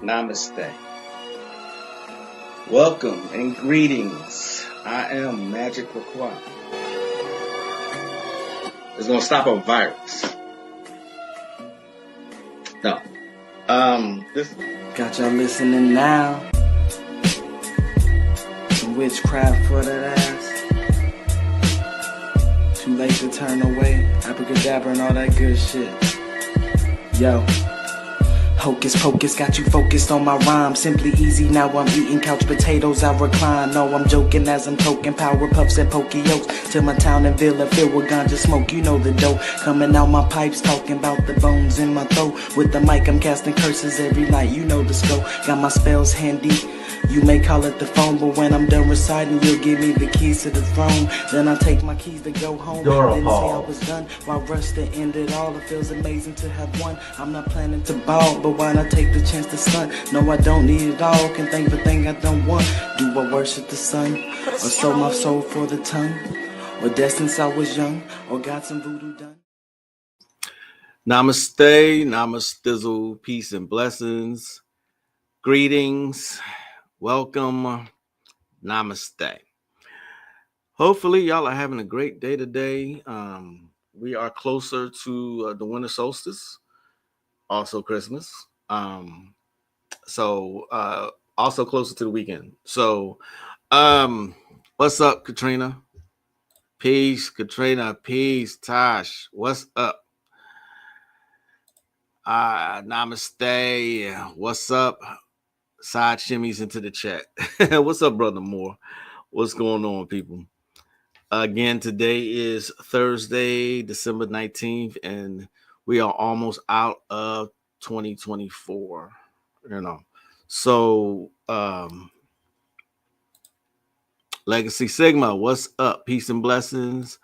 Namaste. Welcome and greetings. I am Magick It's gonna stop a virus. No. This Got y'all listening now. Some witchcraft for that ass. Too late to turn away. Abracadabra and all that good shit. Yo. Hocus pocus, got you focused on my rhyme. Simply easy, now I'm eating couch potatoes, I recline. No, I'm joking as I'm toking power puffs and pokey-yokes. Till my town and villa filled with ganja smoke, you know the dough. Coming out my pipes, talking about the bones in my throat. With the mic, I'm casting curses every night, you know the scope. Got my spells handy. You may call it the phone, but when I'm done reciting, you'll give me the keys to the throne. Then I'll take my keys to go home. Didn't say I was done. While rush to end it all, it feels amazing to have won. I'm not planning to ball, but why not take the chance to stunt? No, I don't need it all. Can think the thing I don't want. Do I worship the sun? Or sold my soul for the tongue? Or death since I was young? Or got some voodoo done? Namaste, namastizzle, peace and blessings, greetings, welcome, namaste. Hopefully y'all are having a great day today. We are closer to the winter solstice, also Christmas. Also closer to the weekend. So, what's up, Katrina? Peace, Katrina. Peace, Tosh. What's up? Namaste. What's up? Side shimmies into the chat. What's up, Brother Moore? What's going on, people? Again, today is Thursday, December 19th, and we are almost out of 2024. So Legacy Sigma, what's up? Peace and blessings.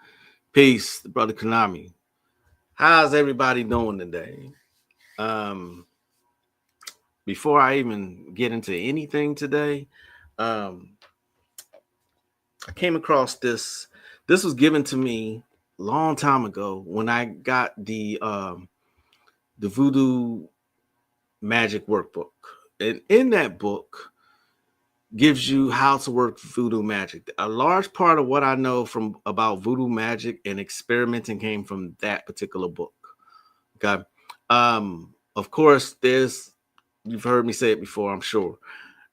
Peace, Brother Konami. How's everybody doing today? Before I even get into anything today, I came across this. This was given to me a long time ago when I got the Voodoo Magic workbook. And in that book gives you how to work voodoo magic. A large part of what I know about voodoo magic and experimenting came from that particular book. Okay. Of course, you've heard me say it before, I'm sure.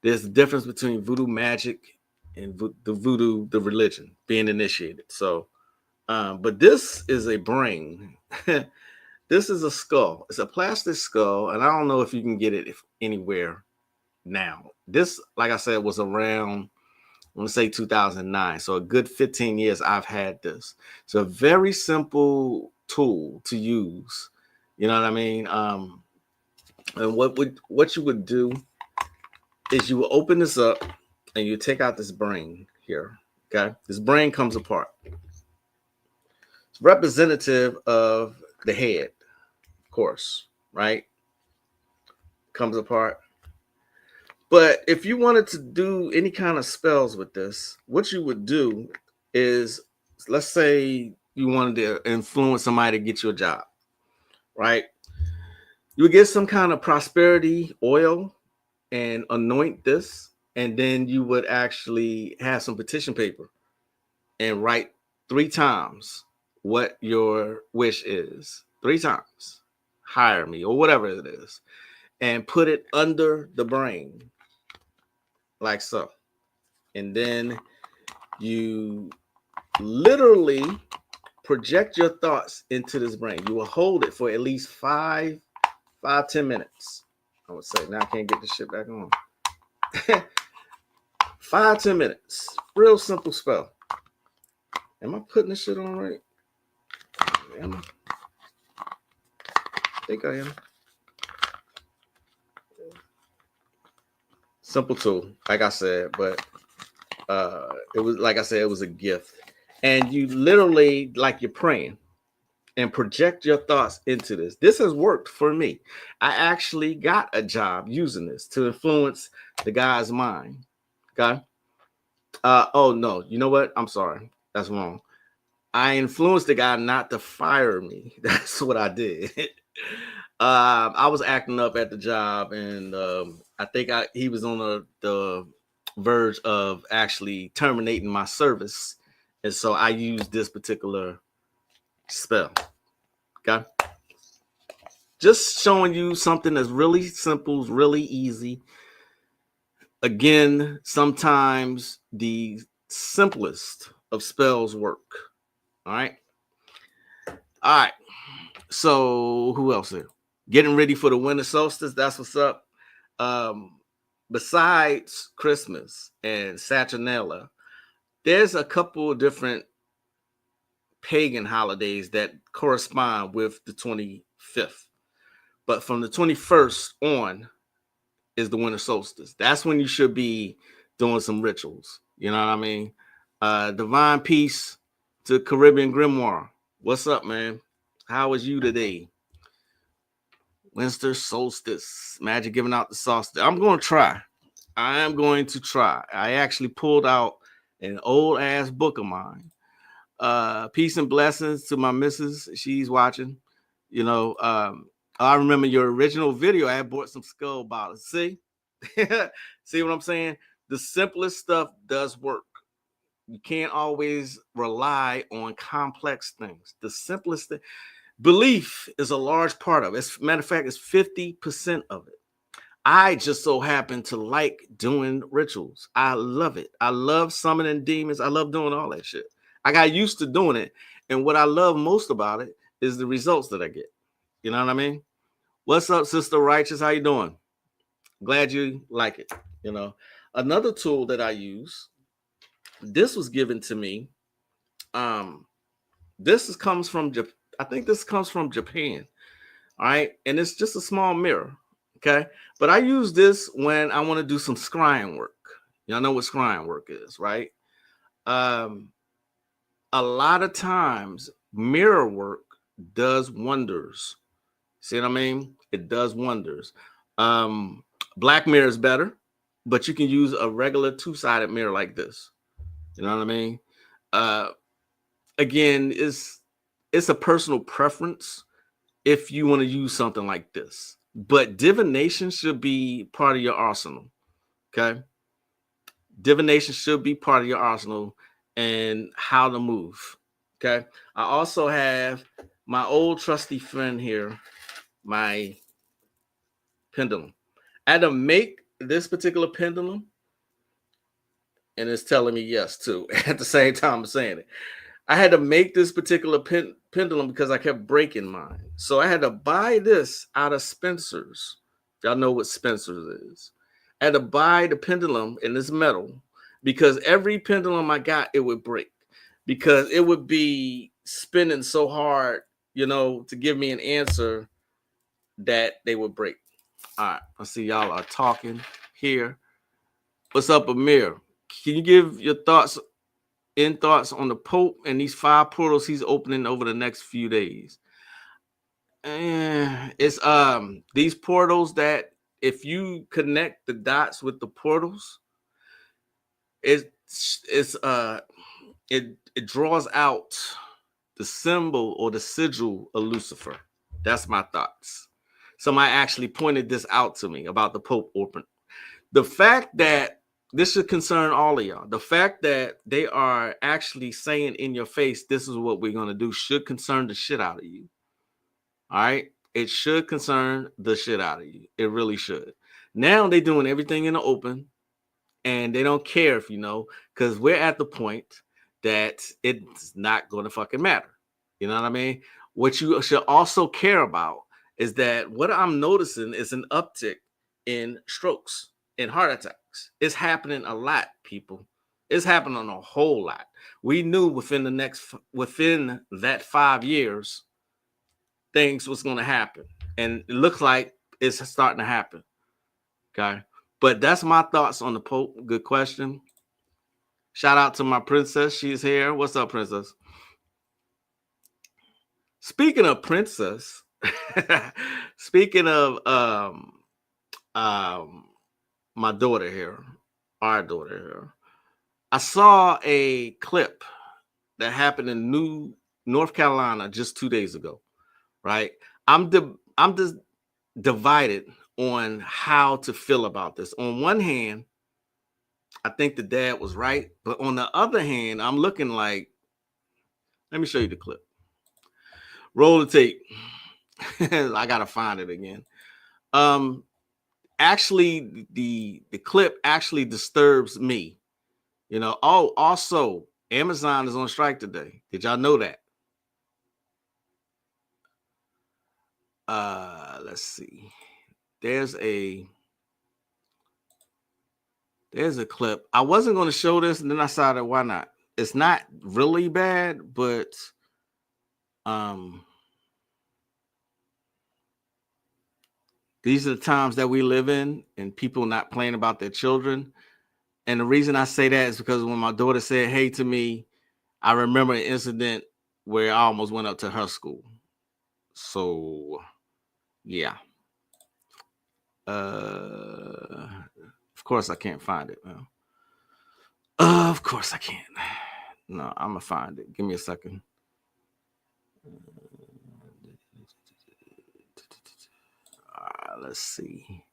There's a difference between voodoo magic and the religion, being initiated. So, but this is a brain. This is a skull. It's a plastic skull, and I don't know if you can get it anywhere now. This, like I said, was around, I want to say 2009. So a good 15 years I've had this. It's a very simple tool to use. You know what I mean? And what you would do is you will open this up and you take out this brain here. Okay, this brain comes apart. It's representative of the head, of course, right? Comes apart. But if you wanted to do any kind of spells with this, what you would do is, let's say you wanted to influence somebody to get you a job, right? You would get some kind of prosperity oil and anoint this, and then you would actually have some petition paper and write 3 times what your wish is. 3 times. Hire me, or whatever it is, and put it under the brain, like so. And then you literally project your thoughts into this brain. You will hold it for at least 5-10 minutes. I would say. Now I can't get this shit back on. 5-10 minutes. Real simple spell. Am I putting this shit on right? Am I? I think I am. Simple tool, like I said, but it was, like I said, it was a gift. And you literally, like, you're praying and project your thoughts into this. This has worked for me. I actually got a job using this to influence the guy's mind. Okay. Oh no, you know what? I'm sorry. That's wrong. I influenced the guy not to fire me. That's what I did. I was acting up at the job, and I think he was on the verge of actually terminating my service, and so I used this particular spell. Okay, just showing you something that's really simple, really easy. Again, sometimes the simplest of spells work. All right. All right. So who else here? Getting ready for the winter solstice. That's what's up. Besides Christmas and Saturnalia, there's a couple of different pagan holidays that correspond with the 25th. But from the 21st on is the winter solstice. That's when you should be doing some rituals. You know what I mean? Divine peace to Caribbean Grimoire. What's up, man? How is you today? Winter solstice. Magic giving out the solstice. I'm going to try. I am going to try. I actually pulled out an old ass book of mine. Peace and blessings to my missus. She's watching. You know, I remember your original video. I had bought some skull bottles. See? See what I'm saying? The simplest stuff does work. You can't always rely on complex things. The simplest thing. Belief is a large part of it. As a matter of fact, it's 50% of it. I just so happen to like doing rituals. I love it. I love summoning demons. I love doing all that shit. I got used to doing it. And what I love most about it is the results that I get. You know what I mean? What's up, Sister Righteous? How you doing? Glad you like it. You know, another tool that I use, this was given to me. Comes from Japan. I think this comes from Japan. All right. And it's just a small mirror. Okay. But I use this when I want to do some scrying work. Y'all know what scrying work is, right? A lot of times mirror work does wonders. See what I mean? It does wonders. Black mirror is better, but you can use a regular two-sided mirror like this. You know what I mean? Again, it's a personal preference if you want to use something like this. But divination should be part of your arsenal. Okay? Divination should be part of your arsenal and how to move. Okay? I also have my old trusty friend here, my pendulum. I had to make this particular pendulum, and it's telling me yes too at the same time I'm saying it. I had to make this particular pendulum because I kept breaking mine. So I had to buy this out of Spencer's. Y'all know what Spencer's is. I had to buy the pendulum in this metal because every pendulum I got, it would break because it would be spinning so hard, you know, to give me an answer that they would break. All right, I see y'all are talking here. What's up, Amir? Can you give your thoughts on the Pope and these 5 portals he's opening over the next few days? It's these portals that if you connect the dots with the portals, it draws out the symbol or the sigil of Lucifer. That's my thoughts. Somebody actually pointed this out to me about the Pope open. The fact that this should concern all of y'all. The fact that they are actually saying in your face, this is what we're going to do, should concern the shit out of you. All right? It should concern the shit out of you. It really should. Now they're doing everything in the open, and they don't care if you know, because we're at the point that it's not going to fucking matter. You know what I mean? What you should also care about is that what I'm noticing is an uptick in strokes and heart attacks. It's happening a lot, people. It's happening a whole lot. We knew within that 5 years, things was going to happen. And it looks like it's starting to happen. Okay. But that's my thoughts on the Pope. Good question. Shout out to my princess. She's here. What's up, princess? Speaking of princess, speaking of my daughter here, our daughter here, I saw a clip that happened in North Carolina just 2 days ago. Right? I'm just divided on how to feel about this. On one hand, I think the dad was right, but on the other hand, I'm looking like, let me show you the clip. Roll the tape. I gotta find it again. Actually, the clip actually disturbs me. You know, oh, also Amazon is on strike today. Did y'all know that? Let's see. There's a clip. I wasn't going to show this, and then I decided why not. It's not really bad, but these are the times that we live in, and people not playing about their children. And the reason I say that is because when my daughter said hey to me, I remember an incident where I almost went up to her school. So yeah. Of course I can't find it. Of course I can't. No, I'm gonna find it. Give me a second. Let's see.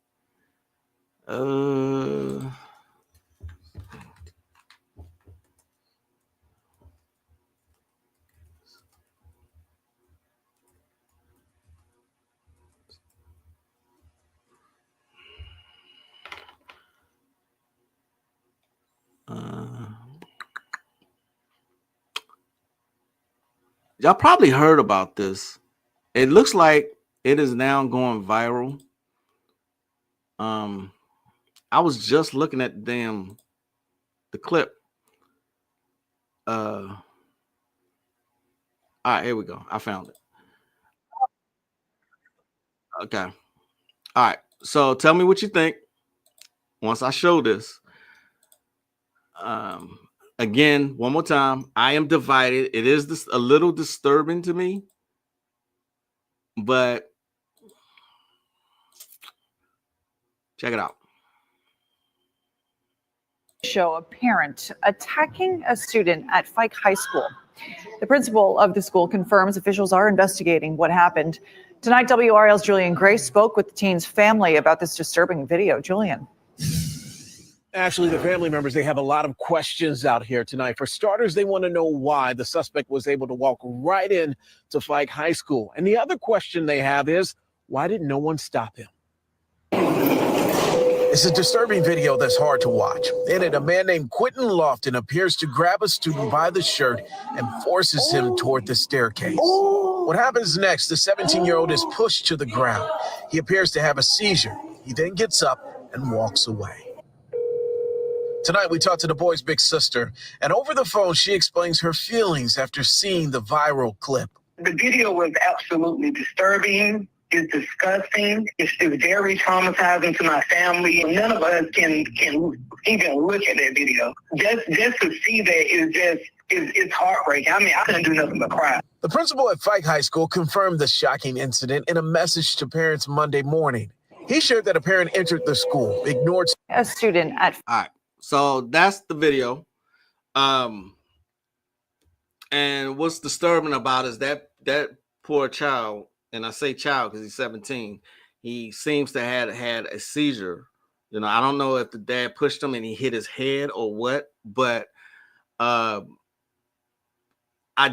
Y'all probably heard about this. It looks like it is now going viral. I was just looking at the clip. All right, here we go. I found it. Okay. All right. So tell me what you think once I show this. Again, one more time. I am divided. It is a little disturbing to me, but check it out. Show a parent attacking a student at Fike High School. The principal of the school confirms officials are investigating what happened. Tonight, WRL's Julian Grace spoke with the teen's family about this disturbing video. Julian. Actually, the family members, they have a lot of questions out here tonight. For starters, they want to know why the suspect was able to walk right in to Fike High School. And the other question they have is, why did no one stop him? It's a disturbing video that's hard to watch. In it, a man named Quentin Lofton appears to grab a student by the shirt and forces him toward the staircase. What happens next? The 17-year-old is pushed to the ground. He appears to have a seizure. He then gets up and walks away. Tonight, we talked to the boy's big sister, and over the phone, she explains her feelings after seeing the viral clip. The video was absolutely disturbing. It's disgusting. It's very traumatizing to my family. None of us can even look at that video. Just to see that it's heartbreaking. I mean, I couldn't do nothing but cry. The principal at Fike High School confirmed the shocking incident in a message to parents Monday morning. He shared that a parent entered the school, ignored a student at. All right. So that's the video. And what's disturbing about is that poor child, and I say child because he's 17, he seems to have had a seizure. You know, I don't know if the dad pushed him and he hit his head or what, but I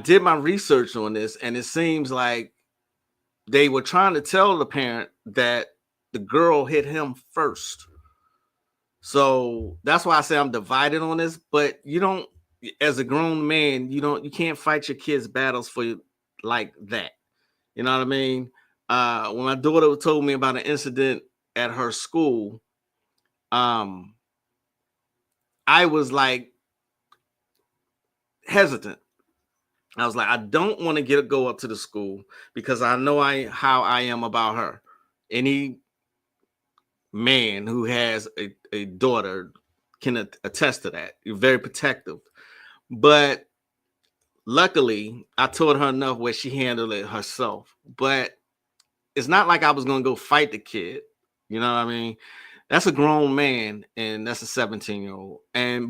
did my research on this, and it seems like they were trying to tell the parent that the girl hit him first. So that's why I say I'm divided on this, but you don't, as a grown man, you can't fight your kids' battles for you like that. You know what I mean? When my daughter told me about an incident at her school, I was like hesitant. I was like, I don't want to go up to the school because I know how I am about her. Any man who has a daughter can attest to that. You're very protective. But luckily, I told her enough where she handled it herself. But it's not like I was going to go fight the kid. You know what I mean? That's a grown man, and that's a 17-year-old.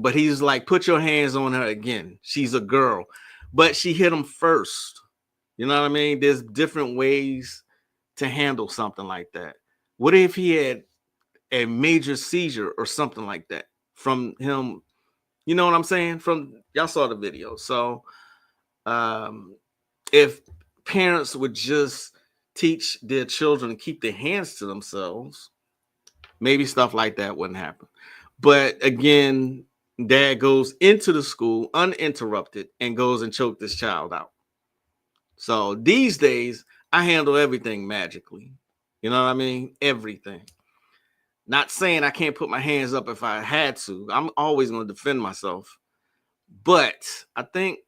But he's like, put your hands on her again. She's a girl. But she hit him first. You know what I mean? There's different ways to handle something like that. What if he had a major seizure or something like that from him? You know what I'm saying? From y'all saw the video. So if parents would just teach their children to keep their hands to themselves, maybe stuff like that wouldn't happen. But again, dad goes into the school uninterrupted and goes and choked this child out. So these days, I handle everything magically. You know what I mean? Everything. Not saying I can't put my hands up if I had to. I'm always going to defend myself. But I think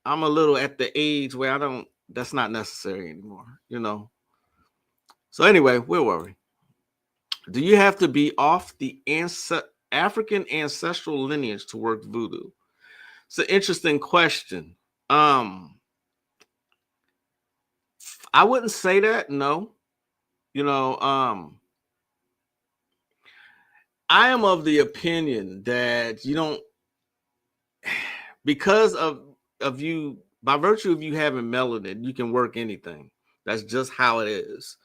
I'm a little at the age where that's not necessary anymore, you know? So anyway, we'll worry. Do you have to be off the African ancestral lineage to work voodoo? It's an interesting question. I wouldn't say that, no. You know, I am of the opinion that you don't, because of you, by virtue of you having melanin, you can work anything. That's just how it is.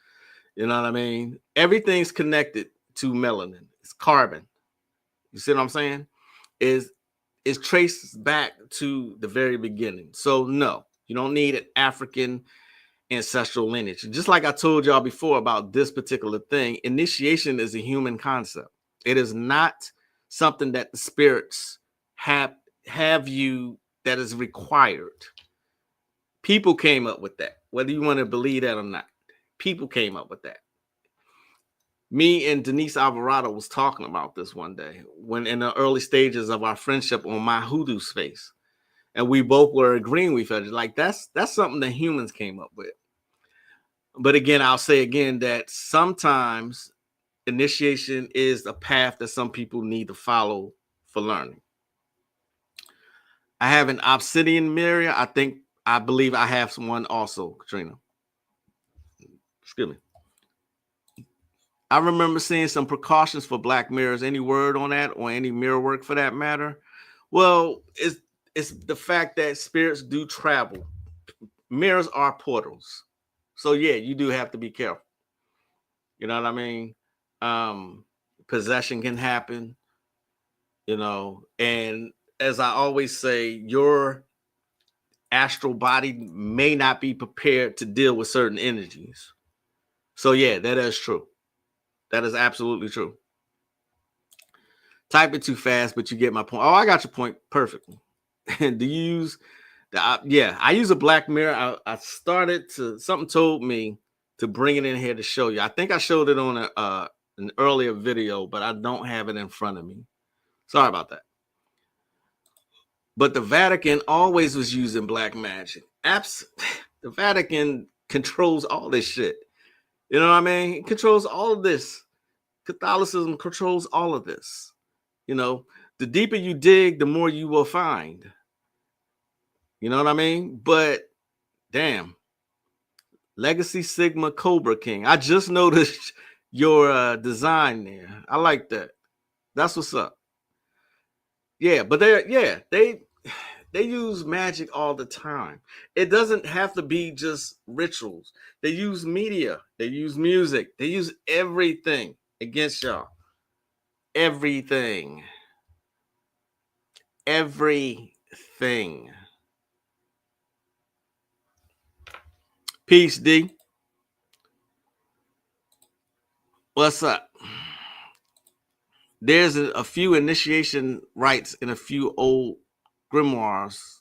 You know what I mean? Everything's connected to melanin. It's carbon. You see what I'm saying? It's traced back to the very beginning. So no, you don't need an African ancestral lineage. Just like I told y'all before about this particular thing, initiation is a human concept. It is not something that the spirits have you that is required. People came up with that, whether you want to believe that or not. People came up with that. Me and Denise Alvarado was talking about this one day when in the early stages of our friendship on my hoodoo space. And we both were agreeing with each other. Like that's something that humans came up with. But again, I'll say again that sometimes initiation is a path that some people need to follow for learning. I have an obsidian mirror. I believe I have someone also, Katrina. Excuse me. I remember seeing some precautions for black mirrors. Any word on that, or any mirror work for that matter? Well, it's the fact that spirits do travel. Mirrors are portals. So yeah, you do have to be careful. You know what I mean? Possession can happen, you know, and as I always say, your astral body may not be prepared to deal with certain energies. So yeah, that is true. That is absolutely true. Type it too fast, but you get my point. Oh, I got your point perfectly. Do you use I use a black mirror. I started to, something told me to bring it in here to show you. I think I showed it on an earlier video, but I don't have it in front of me. Sorry about that. But the Vatican always was using black magic. The Vatican controls all this shit. You know what I mean? It controls all of this. Catholicism controls all of this. You know, the deeper you dig, the more you will find. You know what I mean? But damn. Legacy Sigma Cobra King. I just noticed your design there. I like that. That's what's up. Yeah, but they use magic all the time. It doesn't have to be just rituals. They use media. They use music. They use everything against y'all. Everything. Everything. Peace, D. What's up? There's a few initiation rites in a few old grimoires.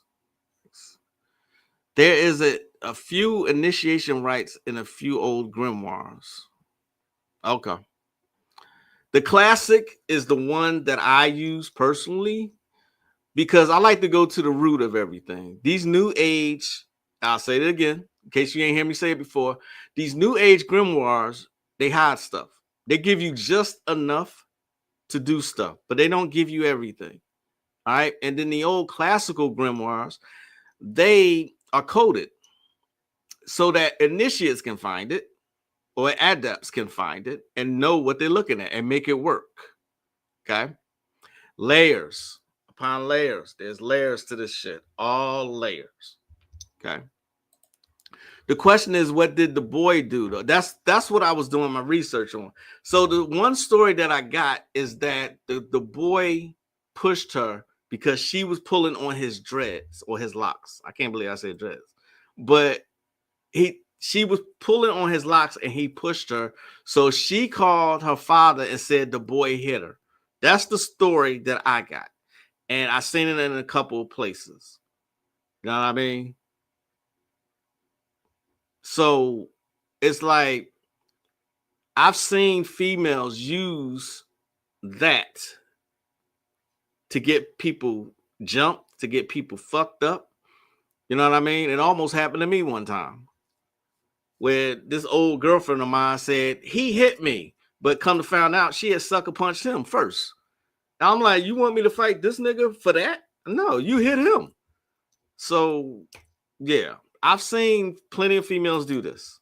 There is a few initiation rites in a few old grimoires. Okay. The classic is the one that I use personally because I like to go to the root of everything. These new age, I'll say it again, in case you ain't hear me say it before, these new age grimoires, they hide stuff. They give you just enough to do stuff, but they don't give you everything. All right. And then the old classical grimoires, they are coded so that initiates can find it or adepts can find it and know what they're looking at and make it work. Okay. Layers upon layers. There's layers to this shit. All layers. Okay. The question is, what did the boy do though? That's what I was doing my research on. So the one story that I got is that the boy pushed her because she was pulling on his dreads or his locks. I can't believe I said dreads. But she was pulling on his locks and he pushed her. So she called her father and said the boy hit her. That's the story that I got. And I seen it in a couple of places. You know what I mean? So it's like I've seen females use that to get people jumped, to get people fucked up. You know what I mean? It almost happened to me one time where this old girlfriend of mine said he hit me, but come to find out she had sucker punched him first. And I'm like, you want me to fight this nigga for that? No, you hit him. So yeah, I've seen plenty of females do this.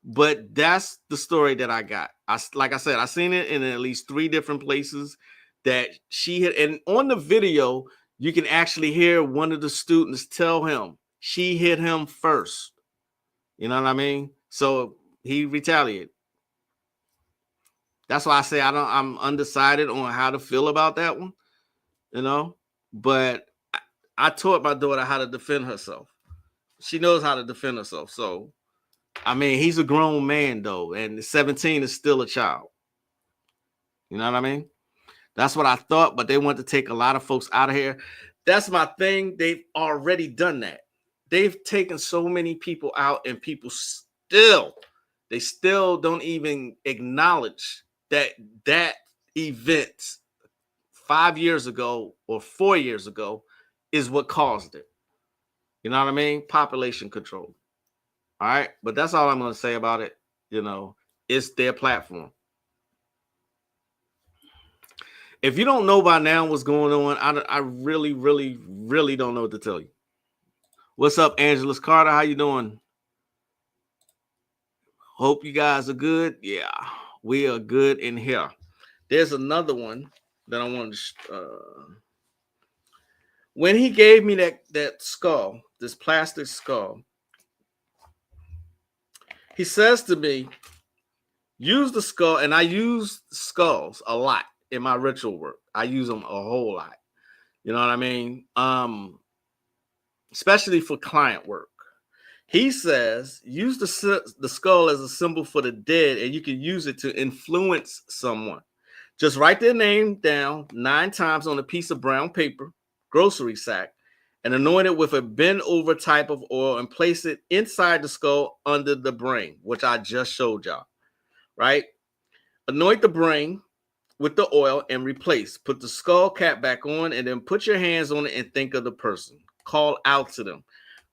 But that's the story that I got. Like I said, I seen it in at least 3 different places that she hit. And on the video, you can actually hear one of the students tell him she hit him first. You know what I mean? So he retaliated. That's why I say I'm undecided on how to feel about that one, you know. But I taught my daughter how to defend herself. She knows how to defend herself. So I mean, he's a grown man, though, and 17 is still a child. You know what I mean? That's what I thought, but they want to take a lot of folks out of here. That's my thing. They've already done that. They've taken so many people out, and people still don't even acknowledge that event 5 years ago or 4 years ago is what caused it. You know what I mean? Population control. All right, but that's all I'm going to say about it. You know, it's their platform. If you don't know by now what's going on, I really, really, really don't know what to tell you. What's up, Angelus Carter? How you doing? Hope you guys are good. Yeah, we are good in here. There's another one that I wanted to. When he gave me that skull, this plastic skull, he says to me, use the skull, and I use skulls a lot in my ritual work. I use them a whole lot. You know what I mean? Especially for client work. He says, use the skull as a symbol for the dead, and you can use it to influence someone. Just write their name down 9 times on a piece of brown paper, grocery sack, and anoint it with a bend over type of oil and place it inside the skull under the brain, which I just showed y'all. Right? Anoint the brain with the oil and replace. Put the skull cap back on and then put your hands on it and think of the person. Call out to them.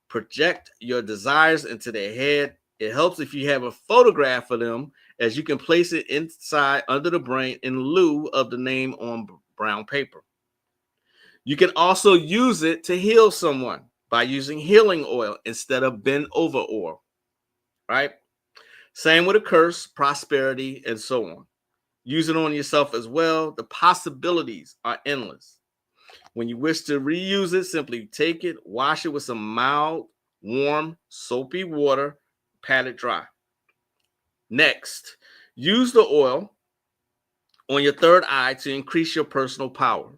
Project your desires into their head. It helps if you have a photograph of them, as you can place it inside under the brain in lieu of the name on brown paper. You can also use it to heal someone by using healing oil instead of bend over oil. Right? Same with a curse, prosperity, and so on. Use it on yourself as well. The possibilities are endless. When you wish to reuse it, simply take it, wash it with some mild, warm, soapy water, pat it dry. Next, use the oil on your third eye to increase your personal power.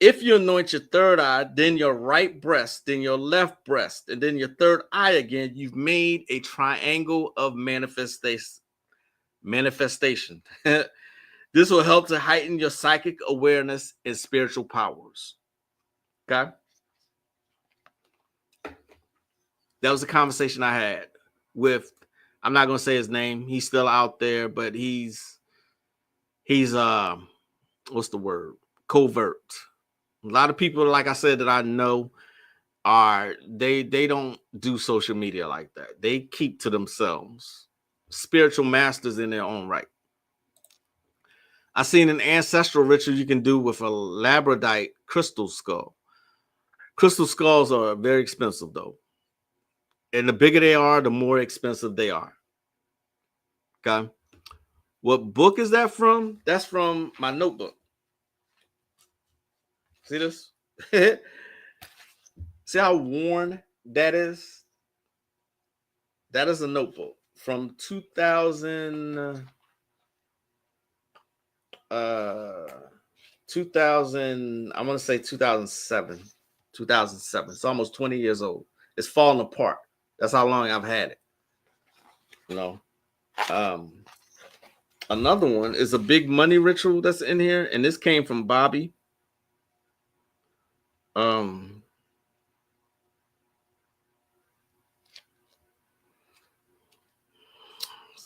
If you anoint your third eye, then your right breast, then your left breast, and then your third eye again, you've made a triangle of manifestation. This will help to heighten your psychic awareness and spiritual powers. Okay? That was a conversation I had with, I'm not going to say his name. He's still out there, but he's what's the word? Covert. A lot of people, like I said, that I know they don't do social media like that. They keep to themselves. Spiritual masters in their own right. I seen an ancestral ritual you can do with a labradorite crystal skull. Crystal skulls are very expensive, though. And the bigger they are, the more expensive they are. Okay. What book is that from? That's from my notebook. See this? See how worn that is? That is a notebook from 2000. 2000. I want to say 2007. 2007. It's almost 20 years old. It's falling apart. That's how long I've had it. You know. Another one is a big money ritual that's in here, and this came from Bobby. It's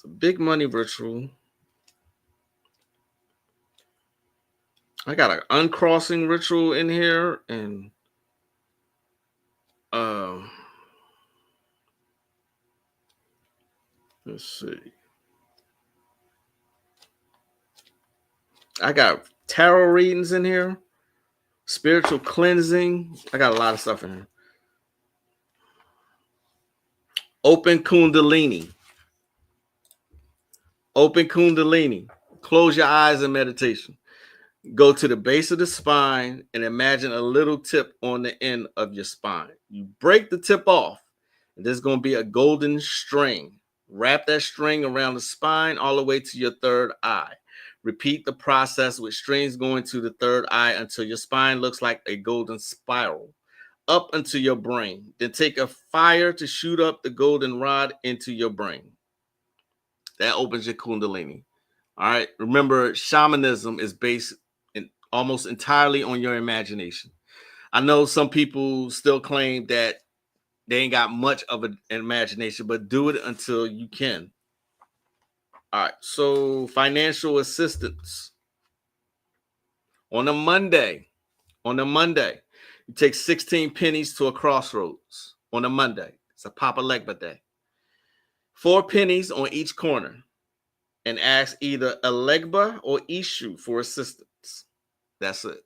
a big money ritual. I got an uncrossing ritual in here, and let's see. I got tarot readings in here, spiritual cleansing. I got a lot of stuff in here. Open Kundalini. Open Kundalini. Close your eyes in meditation. Go to the base of the spine and imagine a little tip on the end of your spine. You break the tip off, and there's going to be a golden string. Wrap that string around the spine all the way to your third eye. Repeat the process with strings going to the third eye until your spine looks like a golden spiral up into your brain. Then take a fire to shoot up the golden rod into your brain. That opens your Kundalini. All right. Remember, shamanism is based almost entirely on your imagination. I know some people still claim that they ain't got much of an imagination, but do it until you can. All right. So financial assistance. On a Monday, you take 16 pennies to a crossroads on a Monday. It's a Papa Legba day. 4 pennies on each corner, and ask either a Legba or Ishu for assistance. That's it.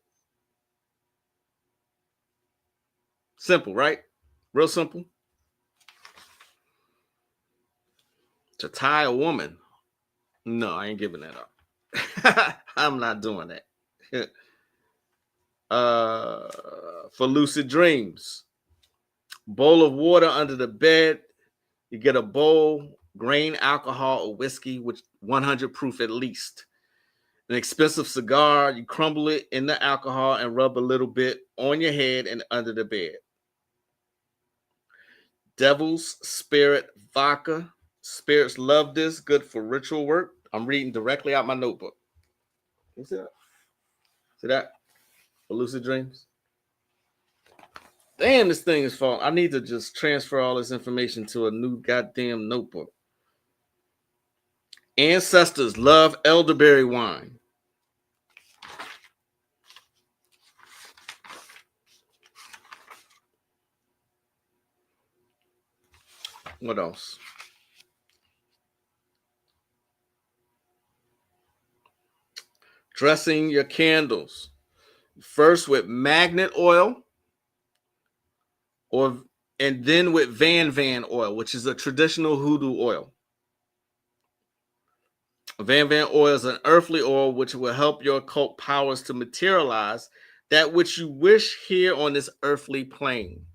Simple, right? Real simple. To tie a woman. No, I ain't giving that up. I'm not doing that. For lucid dreams. Bowl of water under the bed. You get a bowl, grain alcohol or whiskey, which 100 proof at least. An expensive cigar, you crumble it in the alcohol and rub a little bit on your head and under the bed. Devil's Spirit vodka. Spirits love this. Good for ritual work. I'm reading directly out my notebook. You see that? See that? For lucid dreams. Damn, this thing is falling. I need to just transfer all this information to a new goddamn notebook. Ancestors love elderberry wine. What else? Dressing your candles. First with magnet oil, and then with Van oil, which is a traditional hoodoo oil. Van oil is an earthly oil which will help your occult powers to materialize that which you wish here on this earthly plane.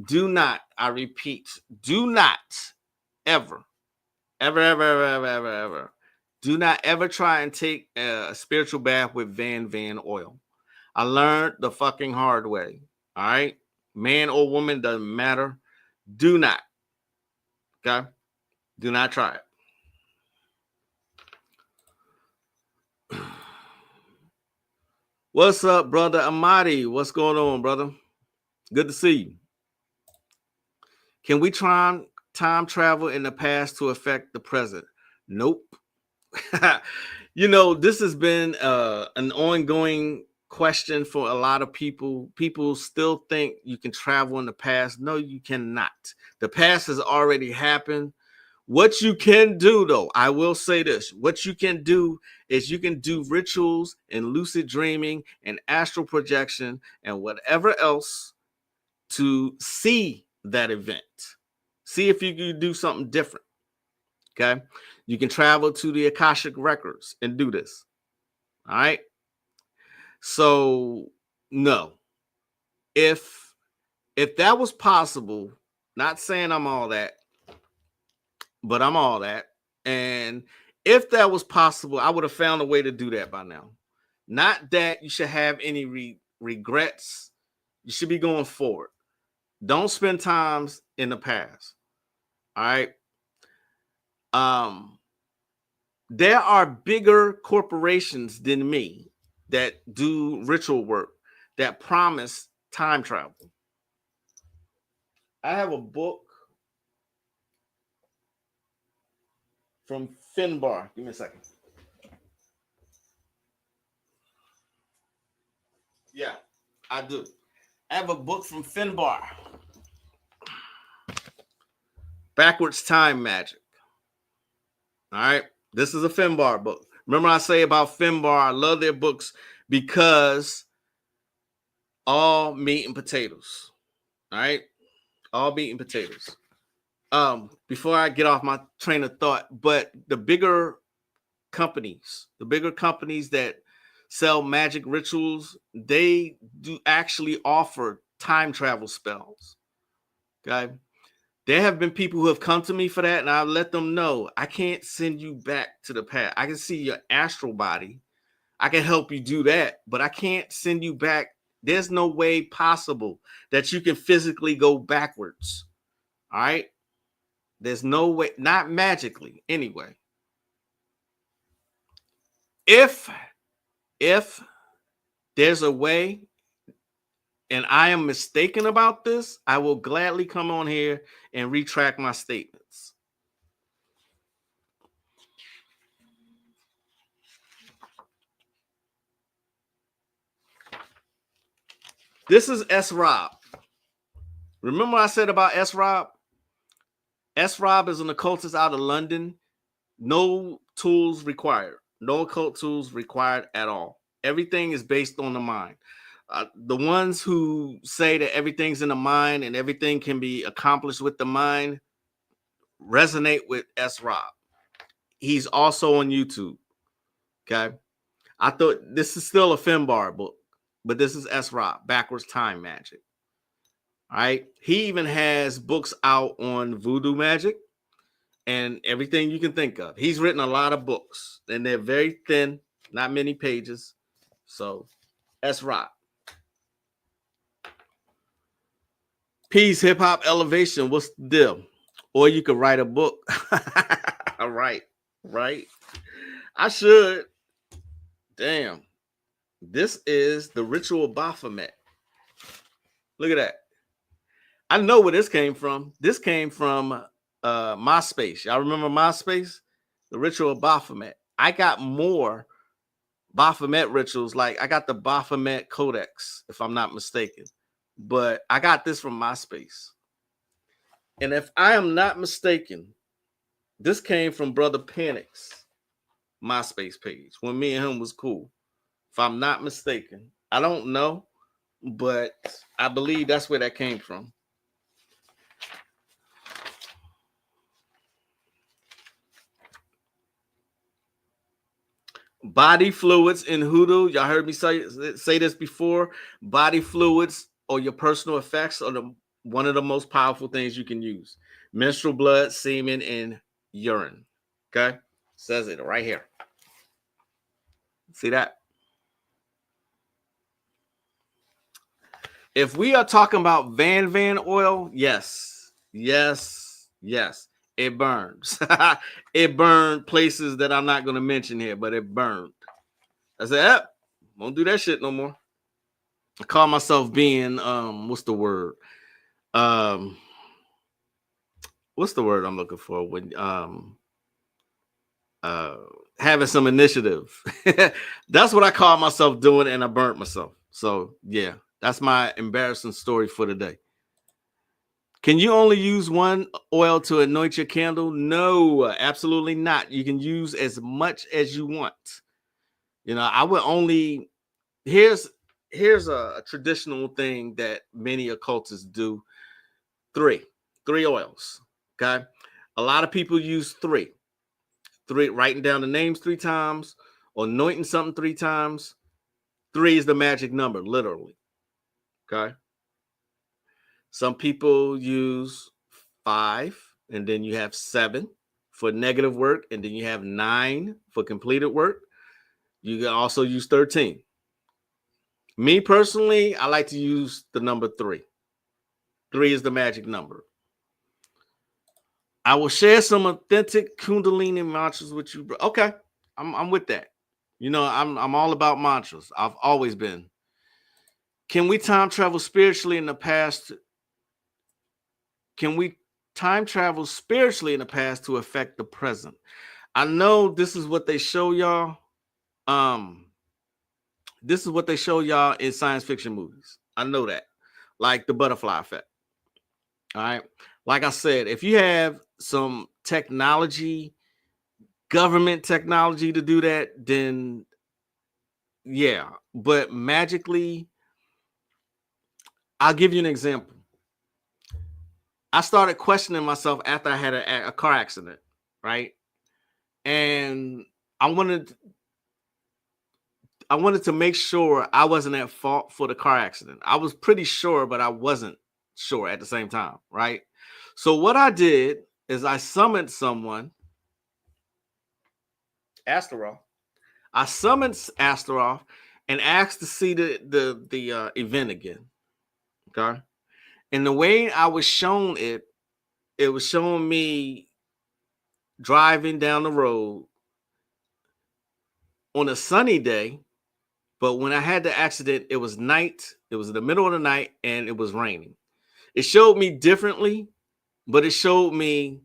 Do not, I repeat, do not ever, do not ever try and take a spiritual bath with Van oil. I learned the fucking hard way. All right. Man or woman, doesn't matter. Do not. Okay. Do not try it. What's up, brother Amadi? What's going on, brother? Good to see you. Can we try time travel in the past to affect the present? Nope. You know, this has been an ongoing question for a lot of people. People still think you can travel in the past. No, you cannot. The past has already happened. What you can do, though, I will say this. What you can do is you can do rituals and lucid dreaming and astral projection and whatever else to see that event. See if you can do something different. Okay? You can travel to the Akashic records and do this. All right? So, no. If that was possible, not saying I'm all that, but I'm all that. And if that was possible, I would have found a way to do that by now. Not that you should have any regrets. You should be going forward. Don't spend times in the past. All right. There are bigger corporations than me that do ritual work that promise time travel. I have a book from Finbar. Give me a second. Yeah, I do. I have a book from Finbar. Backwards Time Magic. All right. This is a Finbar book. Remember I say about Finbar, I love their books because all meat and potatoes. All right. All meat and potatoes. Before I get off my train of thought, but the bigger companies that sell magic rituals, they do actually offer time travel spells. Okay. There have been people who have come to me for that, and I let them know I can't send you back to the past. I can see your astral body. I can help you do that, but I can't send you back. There's no way possible that you can physically go backwards. All right. There's no way, not magically anyway. If there's a way and I am mistaken about this, I will gladly come on here and retract my statements. This is S. Rob. Remember what I said about S. Rob? S. Rob is an occultist out of London. No tools required. No occult tools required at all. Everything is based on the mind. The ones who say that everything's in the mind and everything can be accomplished with the mind resonate with S. Rob. He's also on YouTube. Okay. I thought this is still a Finbar book, but this is S. Rob, Backwards Time Magic. All right. He even has books out on voodoo magic and everything you can think of. He's written a lot of books and they're very thin, not many pages. So S. Rob. Peace, hip hop elevation. What's the deal? Or you could write a book. Right. I should. Damn. This is the Ritual Baphomet. Look at that. I know where this came from. This came from MySpace. Y'all remember MySpace? The Ritual Baphomet. I got more Baphomet rituals. Like I got the Baphomet Codex, if I'm not mistaken. But I got this from MySpace. And if I am not mistaken, this came from Brother Panic's MySpace page when me and him was cool. If I'm not mistaken. I don't know, but I believe that's where that came from. Body fluids in hoodoo. Y'all heard me say this before. Body fluids or your personal effects are one of the most powerful things you can use. Menstrual blood, semen, and urine. Okay? Says it right here. See that? If we are talking about Van oil, yes. It burns. It burned places that I'm not going to mention here, but it burned. I said, won't do that shit no more. I call myself being, what's the word? What's the word I'm looking for? When having some initiative. That's what I call myself doing, and I burnt myself. So yeah, that's my embarrassing story for today. Can you only use one oil to anoint your candle? No, absolutely not. You can use as much as you want. You know, I would only, here's a traditional thing that many occultists do. Three oils. Okay. A lot of people use three, writing down the names 3 times or anointing something 3 times. 3 is the magic number, literally. Okay. Some people use 5, and then you have 7, for negative work, and then you have 9 for completed work. You can also use 13. Me personally, I like to use the number 3. 3 is the magic number. I will share some authentic Kundalini mantras with you, bro. Okay, I'm with that. You know, I'm all about mantras. I've always been. Can we time travel spiritually in the past? Can we time travel spiritually in the past to affect the present? I know this is what they show y'all. This is what they show y'all in science fiction movies. I know that, like the butterfly effect. All right. Like I said, if you have some technology, government technology to do that, then yeah. But magically, I'll give you an example. I started questioning myself after I had a car accident, right? And I wanted to make sure I wasn't at fault for the car accident. I was pretty sure, but I wasn't sure at the same time, right? So what I did is I summoned someone, Astaroth. I summoned Astaroth and asked to see the event again. Okay. And the way I was shown it was showing me driving down the road on a sunny day. But when I had the accident, it was night. It was in the middle of the night and it was raining. It showed me differently, but it showed me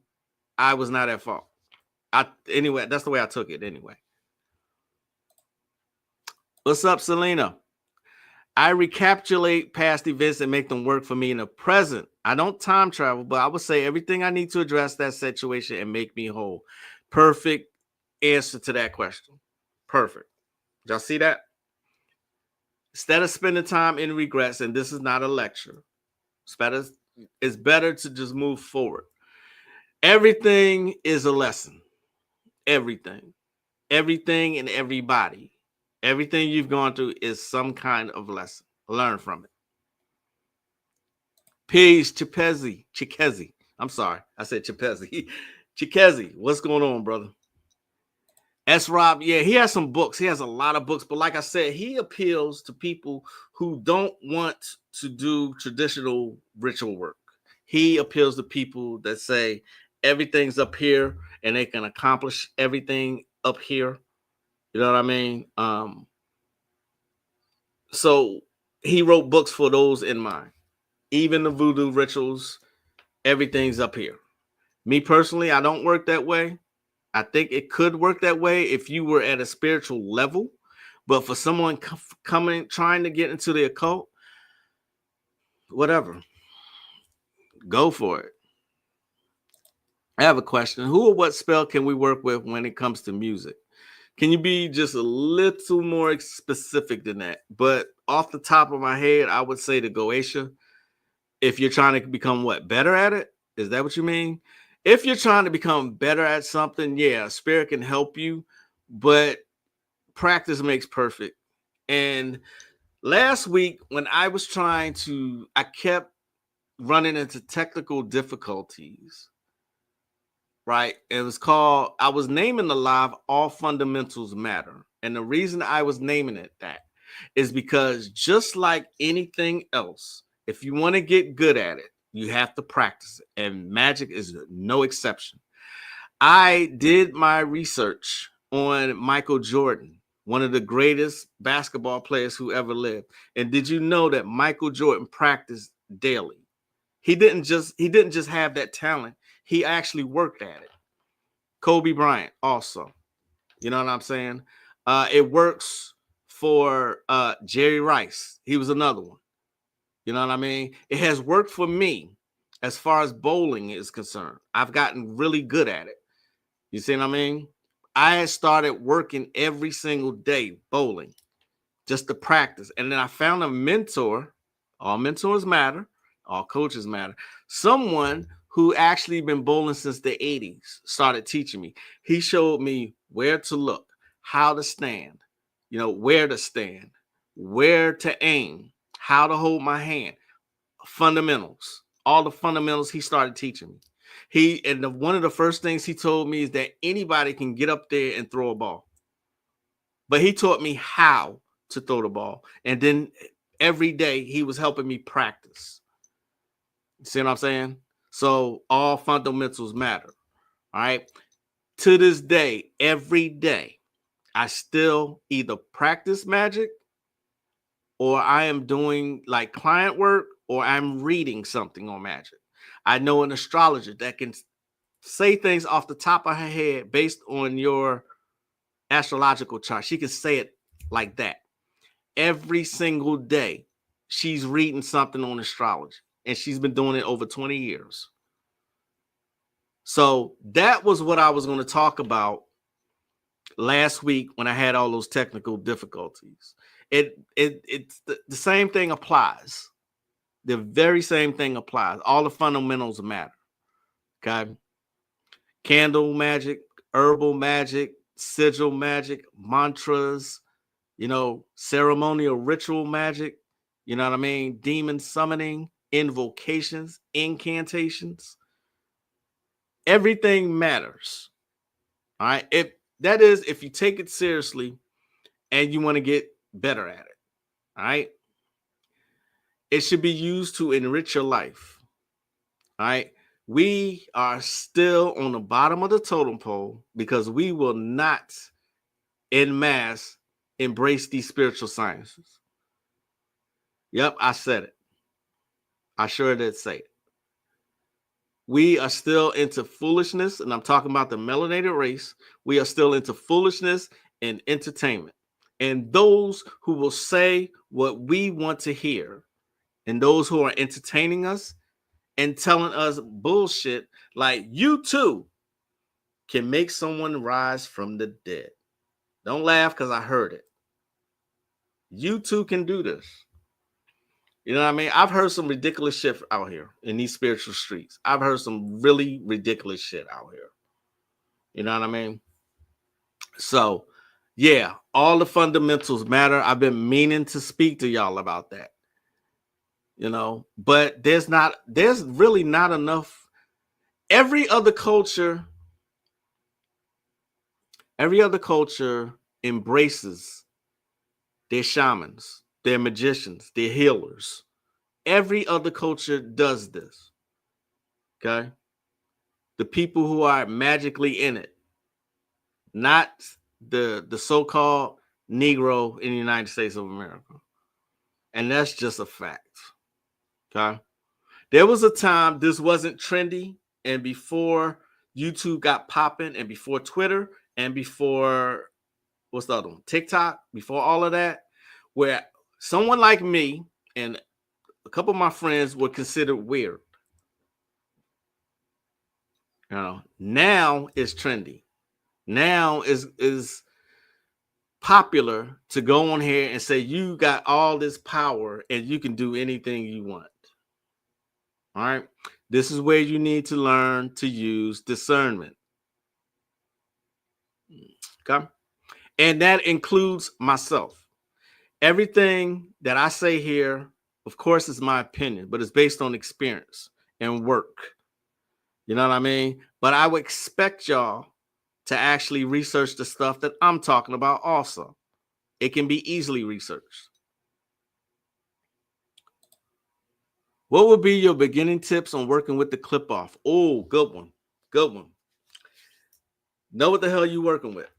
I was not at fault. Anyway, that's the way I took it anyway. What's up, Selena? I recapitulate past events and make them work for me in the present. I don't time travel, but I would say everything I need to address that situation and make me whole. Perfect answer to that question. Perfect. Y'all see that? Instead of spending time in regrets, and this is not a lecture, it's better to just move forward. Everything is a lesson. Everything and everybody. Everything you've gone through is some kind of lesson. Learn from it. Peace, Chikezi. I'm sorry. I said Chipezi. Chikezi, what's going on, brother? S. Rob, yeah, he has some books. He has a lot of books. But like I said, he appeals to people who don't want to do traditional ritual work. He appeals to people that say everything's up here and they can accomplish everything up here. You know what I mean? So he wrote books for those in mind. Even the voodoo rituals, everything's up here. Me personally, I don't work that way. I think it could work that way if you were at a spiritual level. But for someone trying to get into the occult, whatever, go for it. I have a question. Who or what spell can we work with when it comes to music? Can you be just a little more specific than that? But off the top of my head, I would say the Goetia. If you're trying to become better at it? Is that what you mean? If you're trying to become better at something, yeah, spirit can help you, but practice makes perfect. And last week when I was I kept running into technical difficulties. Right. It was called, I was naming the live All Fundamentals Matter. And the reason I was naming it that is because just like anything else, if you want to get good at it, you have to practice it. And magic is no exception. I did my research on Michael Jordan, one of the greatest basketball players who ever lived. And did you know that Michael Jordan practiced daily? He didn't just have that talent. He actually worked at it. Kobe Bryant also. You know what I'm saying? It works for Jerry Rice. He was another one. You know what I mean? It has worked for me as far as bowling is concerned. I've gotten really good at it. You see what I mean? I had started working every single day bowling just to practice. And then I found a mentor. All mentors matter. All coaches matter. Someone who actually been bowling since the 80s started teaching me. He showed me where to look, how to stand, where to stand, where to aim, how to hold my hand, fundamentals, all the fundamentals he started teaching me. One of the first things he told me is that anybody can get up there and throw a ball. But he taught me how to throw the ball. And then every day he was helping me practice. See what I'm saying? So all fundamentals matter. All right. To this day, every day, I still either practice magic, or I am doing like client work, or I'm reading something on magic. I know an astrologer that can say things off the top of her head based on your astrological chart. She can say it like that. Every single day, she's reading something on astrology, and she's been doing it over 20 years. So that was what I was going to talk about last week when I had all those technical difficulties. It's the same thing applies. The very same thing applies. All the fundamentals matter. Okay. Candle magic, herbal magic, sigil magic, mantras, ceremonial ritual magic, you know what I mean? Demon summoning, invocations, incantations. Everything matters. All right. If you take it seriously and you want to get better at it. All right. It should be used to enrich your life. All right. We are still on the bottom of the totem pole because we will not en masse embrace these spiritual sciences. Yep, I said it. I sure did say it. We are still into foolishness, and I'm talking about the melanated race. We are still into foolishness and entertainment. And those who will say what we want to hear, and those who are entertaining us and telling us bullshit, like you too can make someone rise from the dead. Don't laugh because I heard it. You too can do this. You know what I mean? I've heard some ridiculous shit out here in these spiritual streets. I've heard some really ridiculous shit out here. You know what I mean? So, yeah, all the fundamentals matter. I've been meaning to speak to y'all about that. But there's really not enough. Every other culture embraces their shamans, their magicians, their healers. Every other culture does this. Okay? The people who are magically in it, not the so-called Negro in the United States of America. And that's just a fact. Okay? There was a time this wasn't trendy, and before YouTube got popping, and before Twitter, and before what's the other one? TikTok, before all of that, where someone like me and a couple of my friends were considered weird. Now it's trendy. Now is popular to go on here and say you got all this power and you can do anything you want. All right. This is where you need to learn to use discernment. Okay. And that includes myself. Everything that I say here, of course, is my opinion, but it's based on experience and work. You know what I mean? But I would expect y'all to actually research the stuff that I'm talking about also. It can be easily researched. What would be your beginning tips on working with the clip off? Oh, good one. Good one. Know what the hell you working with.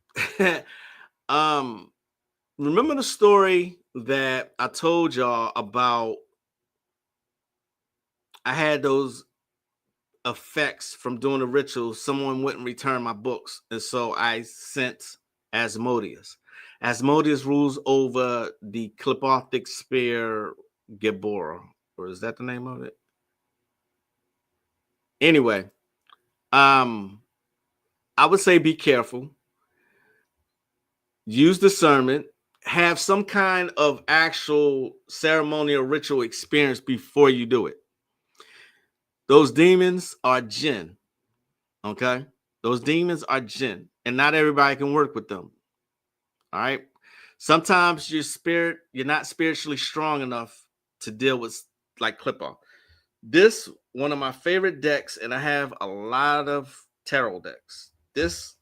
Remember the story that I told y'all about? I had those effects from doing the rituals. Someone wouldn't return my books, and so I sent Asmodeus. Asmodeus rules over the Clipothic Spear Gibora, or is that the name of it? Anyway, I would say be careful. Use discernment. Have some kind of actual ceremonial ritual experience before you do it. Those demons are jinn. Okay? Those demons are jinn, and not everybody can work with them. All right? Sometimes you're not spiritually strong enough to deal with like clip off. This one of my favorite decks, and I have a lot of tarot decks. This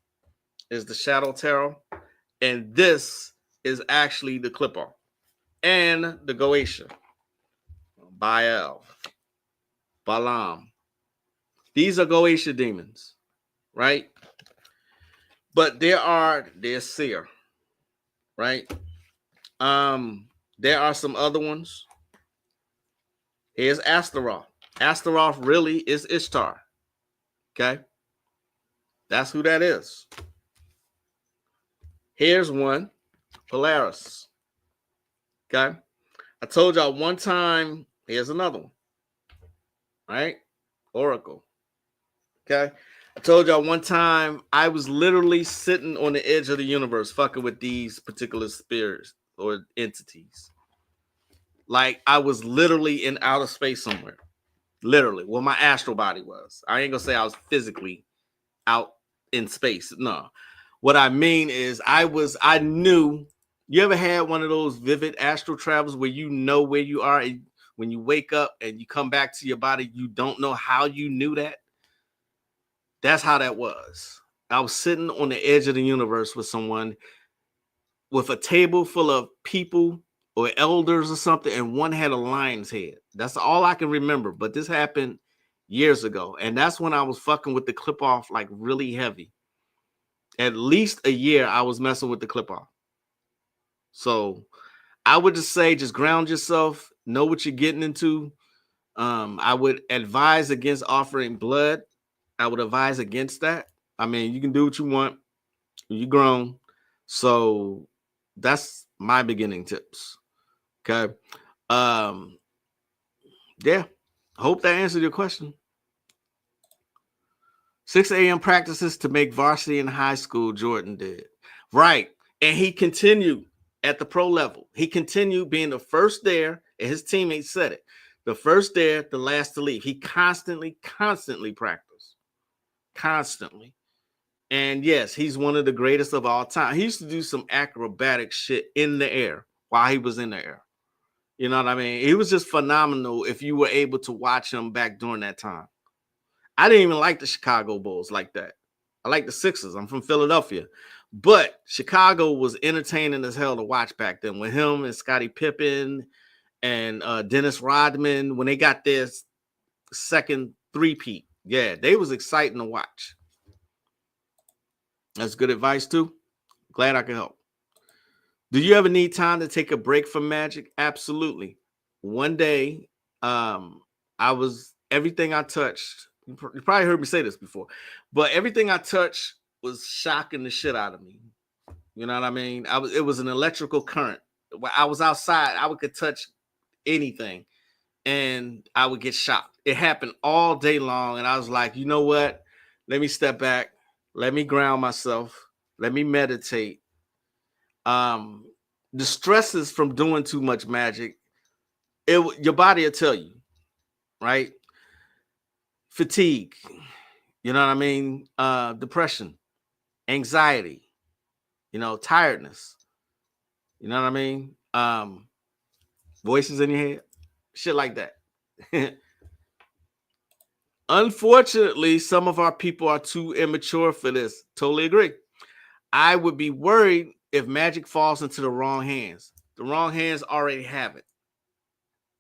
is the Shadow Tarot, and this is actually the Clip-On and the Goetia, Baal, Balaam. These are Goetia demons, right? But there's Seer, right? There are some other ones. Here's Astaroth. Astaroth really is Ishtar. Okay. That's who that is. Here's one, Polaris. Okay. I told y'all one time, here's another one. Right? Oracle. Okay. I told y'all one time I was literally sitting on the edge of the universe fucking with these particular spirits or entities. Like I was literally in outer space somewhere. Literally. Well, my astral body was. I ain't gonna say I was physically out in space. No. What I mean is I knew. You ever had one of those vivid astral travels where you know where you are and when you wake up and you come back to your body, you don't know how you knew that? That's how that was. I was sitting on the edge of the universe with someone with a table full of people or elders or something, and one had a lion's head. That's all I can remember. But this happened years ago. And that's when I was fucking with the Clip-Off like really heavy. At least a year I was messing with the Clip-Off. So I would just say, just ground yourself, know what you're getting into. I would advise against offering blood. I would advise against that. I mean, you can do what you want. You're grown. So that's my beginning tips. Okay. Yeah. Hope that answered your question. 6 a.m. practices to make varsity in high school, Jordan did. Right. And he continued at the pro level. He continued being the first there, and his teammates said it. The first there, the last to leave. He constantly practiced. Constantly. And yes, he's one of the greatest of all time. He used to do some acrobatic shit in the air while he was in the air. You know what I mean? He was just phenomenal if you were able to watch him back during that time. I didn't even like the Chicago Bulls like that. I like the Sixers. I'm from Philadelphia. But Chicago was entertaining as hell to watch back then with him and Scottie Pippen and Dennis Rodman when they got their second three-peat. Yeah, they was exciting to watch. That's good advice too. Glad I could help. Do you ever need time to take a break from Magic? Absolutely. One day, everything I touched. You probably heard me say this before, but everything I touched was shocking the shit out of me. You know what I mean? It was an electrical current. When I was outside, I could touch anything, and I would get shocked. It happened all day long, and I was like, you know what? Let me step back. Let me ground myself. Let me meditate. The stresses from doing too much magic, your body will tell you, right? Fatigue, you know what I mean? Depression, anxiety, tiredness, you know what I mean? Voices in your head, shit like that. Unfortunately, some of our people are too immature for this. Totally agree. I would be worried if magic falls into the wrong hands. The wrong hands already have it.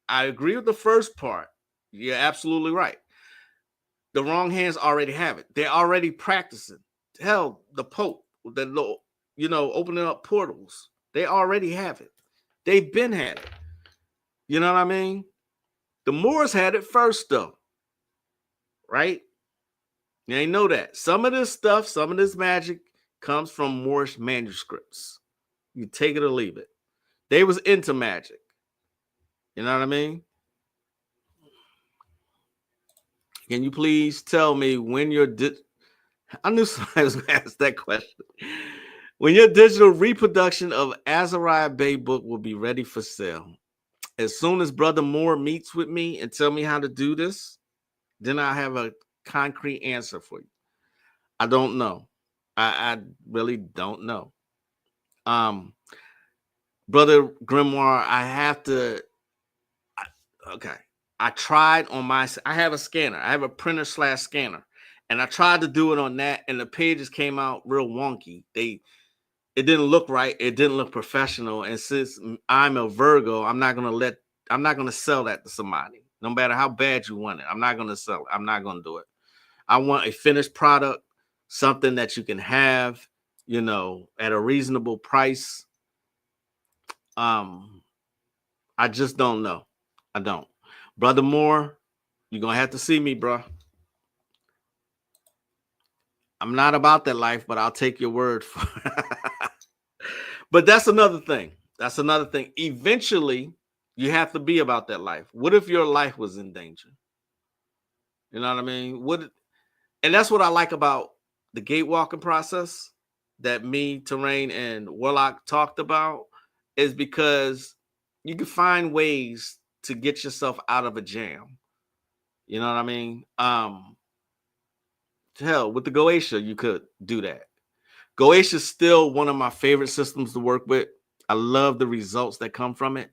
I agree with the first part. You're absolutely right. The wrong hands already have it. They're already practicing. Hell, the Pope, opening up portals. They already have it. They've been had it. You know what I mean? The Moors had it first, though. Right? You ain't know that. Some of this stuff, some of this magic comes from Moorish manuscripts. You take it or leave it. They was into magic. You know what I mean? Can you please tell me when I knew somebody was going to ask that question. When your digital reproduction of Azariah Bay book will be ready for sale. As soon as Brother Moore meets with me and tell me how to do this, then I have a concrete answer for you. I don't know. I really don't know. Brother Grimoire, okay. I tried on I have a scanner. I have a printer/scanner. And I tried to do it on that, and the pages came out real wonky. It didn't look right. It didn't look professional. And since I'm a Virgo, I'm not gonna sell that to somebody. No matter how bad you want it, I'm not gonna sell it. I'm not gonna do it. I want a finished product, something that you can have, at a reasonable price. I just don't know. I don't. Brother Moore, you're gonna have to see me, bro. I'm not about that life, but I'll take your word for it. But that's another thing. That's another thing. Eventually, you have to be about that life. What if your life was in danger? You know what I mean? And that's what I like about the gate walking process that me, Terrain, and Warlock talked about, is because you can find ways to get yourself out of a jam. You know what I mean? Hell, with the Goetia, you could do that. Goetia is still one of my favorite systems to work with. I love the results that come from it.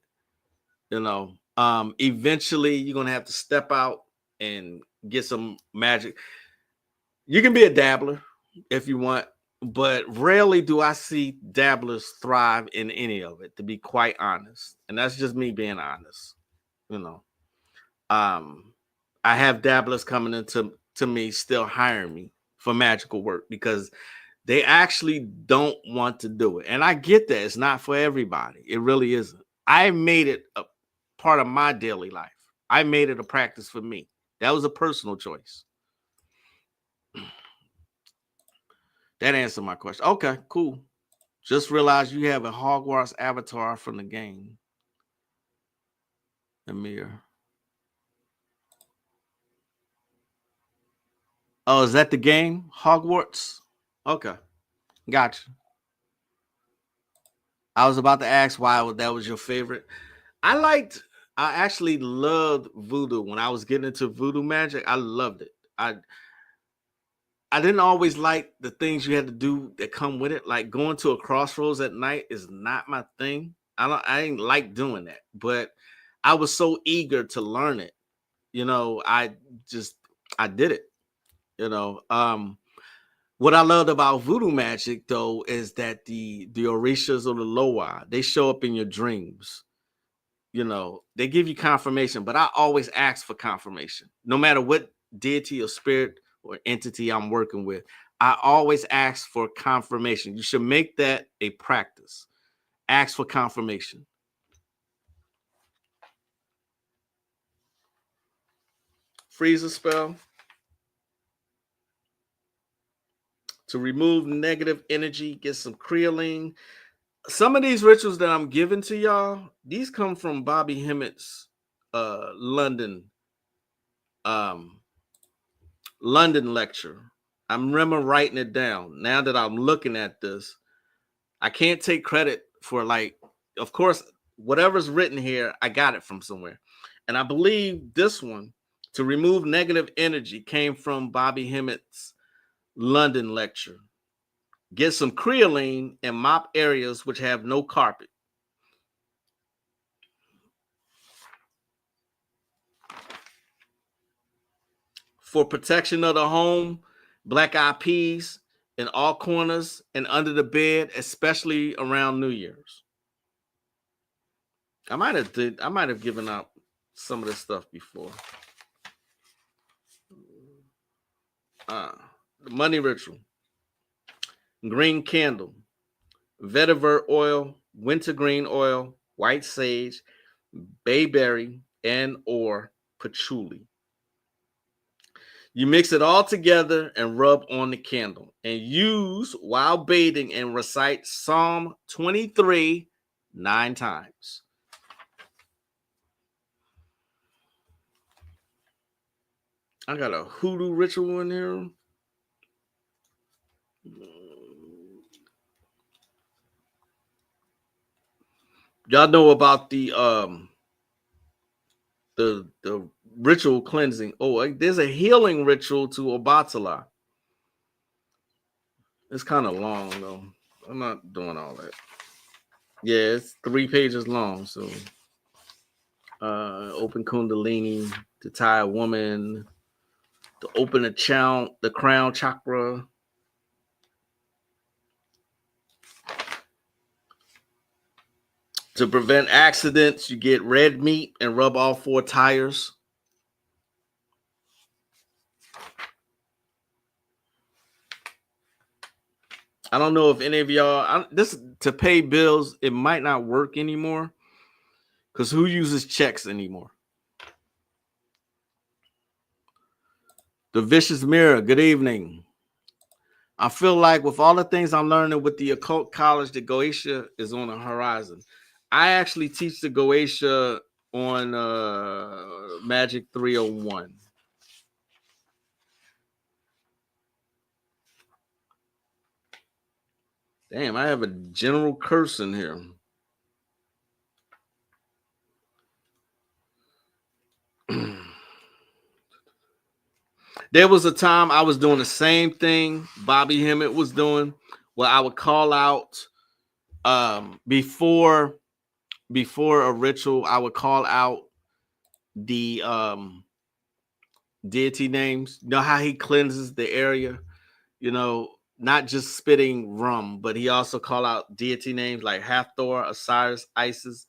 Eventually you're gonna have to step out and get some magic. You can be a dabbler if you want, but rarely do I see dabblers thrive in any of it, to be quite honest. And that's just me being honest. I have dabblers coming into me, still hiring me for magical work because they actually don't want to do it. And I get that. It's not for everybody. It really isn't. I made it a part of my daily life. I made it a practice for me. That was a personal choice. That answered my question. Okay, cool. Just realized you have a Hogwarts avatar from the game. Amir. Oh, is that the game? Hogwarts? Okay. Gotcha. I was about to ask why that was your favorite. I actually loved voodoo when I was getting into voodoo magic. I loved it. I didn't always like the things you had to do that come with it. Like going to a crossroads at night is not my thing. I didn't like doing that, but I was so eager to learn it. I did it. What I loved about voodoo magic though is that the orishas or the loa, they show up in your dreams. They give you confirmation, but I always ask for confirmation. No matter what deity or spirit or entity I'm working with, I always ask for confirmation. You should make that a practice. Ask for confirmation. Freeze a spell to remove negative energy. Get some creoline. Some of these rituals that I'm giving to y'all, these come from Bobby Hemmett's London lecture. I remember writing it down. Now that I'm looking at this, I can't take credit for, of course, whatever's written here, I got it from somewhere. And I believe this one, to remove negative energy, came from Bobby Hemmett's London lecture. Get some creoline and mop areas which have no carpet. For protection of the home, black eyed peas in all corners and under the bed, especially around New Year's. I might have given out some of this stuff before. The money ritual. Green candle, vetiver oil, wintergreen oil, white sage, bayberry, and or patchouli. You mix it all together and rub on the candle and use while bathing and recite Psalm 23 9 times. I got a hoodoo ritual in here. Y'all know about the ritual cleansing. Oh, there's a healing ritual to Obatala. It's kind of long though. I'm not doing all that. Yeah, it's 3 pages long. So Open Kundalini to tie a woman, to open the crown chakra. To prevent accidents, you get red meat and rub all 4 tires. I don't know if any of y'all, this to pay bills, it might not work anymore because who uses checks anymore? The Vicious Mirror, good evening. I feel like with all the things I'm learning with the occult college, the Goetia is on the horizon. I actually teach the Goetia on Magick 301. Damn, I have a general curse in here. There was a time I was doing the same thing Bobby Hemmett was doing, where I would call out before a ritual, I would call out the deity names. You know how he cleanses the area? You know, not just spitting rum, but he also call out deity names like Hathor, Osiris, Isis,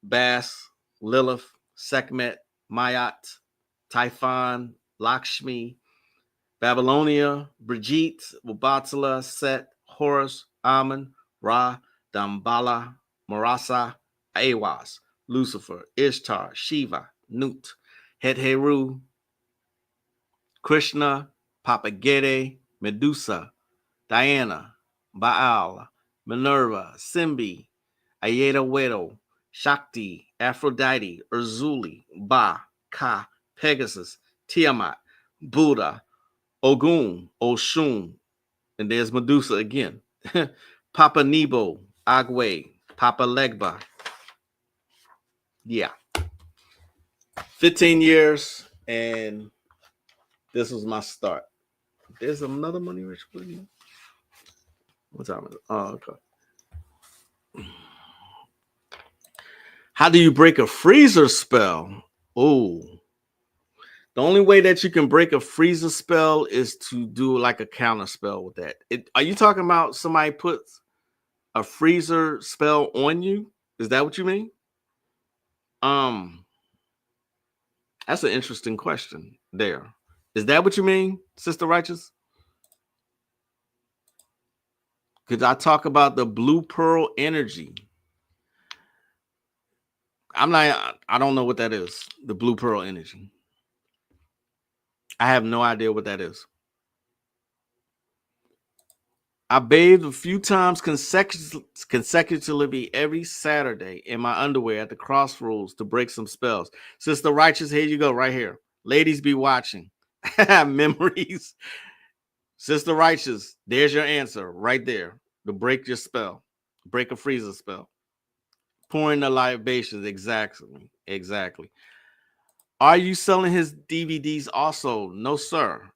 Bas, Lilith, Sekhmet, Mayat, Typhon, Lakshmi, Babylonia, Brigitte, Wabatala, Set, Horus, Amun, Ra, Dambala, Marasa, Awas, Lucifer, Ishtar, Shiva, Nut, Hetheru, Krishna, Papagede, Medusa, Diana, Baal, Minerva, Simbi, Ayeda Wedo, Shakti, Aphrodite, Urzuli, Ba, Ka, Pegasus, Tiamat, Buddha, Ogun, Oshun, and there's Medusa again. Papa Nebo, Agwe, Papa Legba. Yeah. 15 years, and this was my start. There's another money rich video. What time is it? Oh, okay. How do you break a freezer spell? Oh, the only way that you can break a freezer spell is to do like a counter spell with that. Are you talking about somebody puts a freezer spell on you? Is that what you mean? That's an interesting question there. Is that what you mean, Sister Righteous? Could I talk about the blue pearl energy? I don't know what that is. The blue pearl energy. I have no idea what that is. I bathed a few times consecutively every Saturday in my underwear at the crossroads to break some spells. Sister Righteous, here you go, right here. Ladies be watching. Memories. Sister Righteous, there's your answer right there. To break your spell. Break a freezer spell. Pouring the libations. Exactly. Are you selling his DVDs also? No, sir.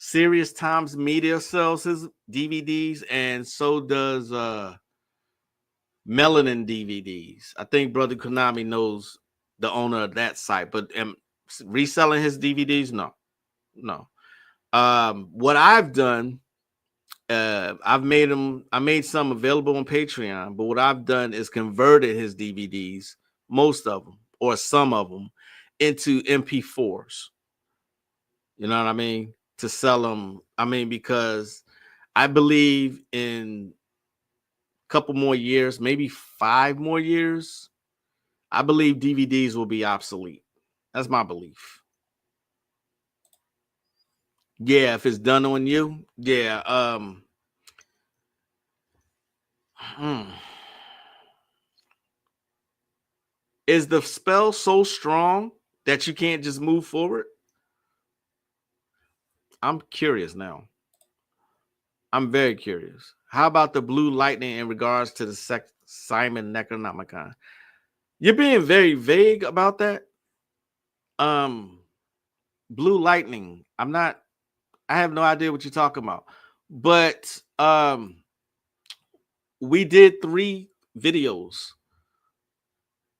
Serious Times Media sells his DVDs, and so does Melanin DVDs. I think Brother Konami knows the owner of that site, but reselling his DVDs, no. What I've done, I made some available on Patreon, but what I've done is converted his DVDs, most of them or some of them, into MP4s. You know what I mean? To sell them. I mean, because I believe in a couple more years, maybe 5 more years, I believe DVDs will be obsolete. That's my belief. Yeah, if it's done on you, yeah. Is the spell so strong that you can't just move forward? I'm curious now. I'm very curious. How about the blue lightning in regards to the Simon Necronomicon? You're being very vague about that. Blue lightning. I have no idea what you're talking about. But we did 3 videos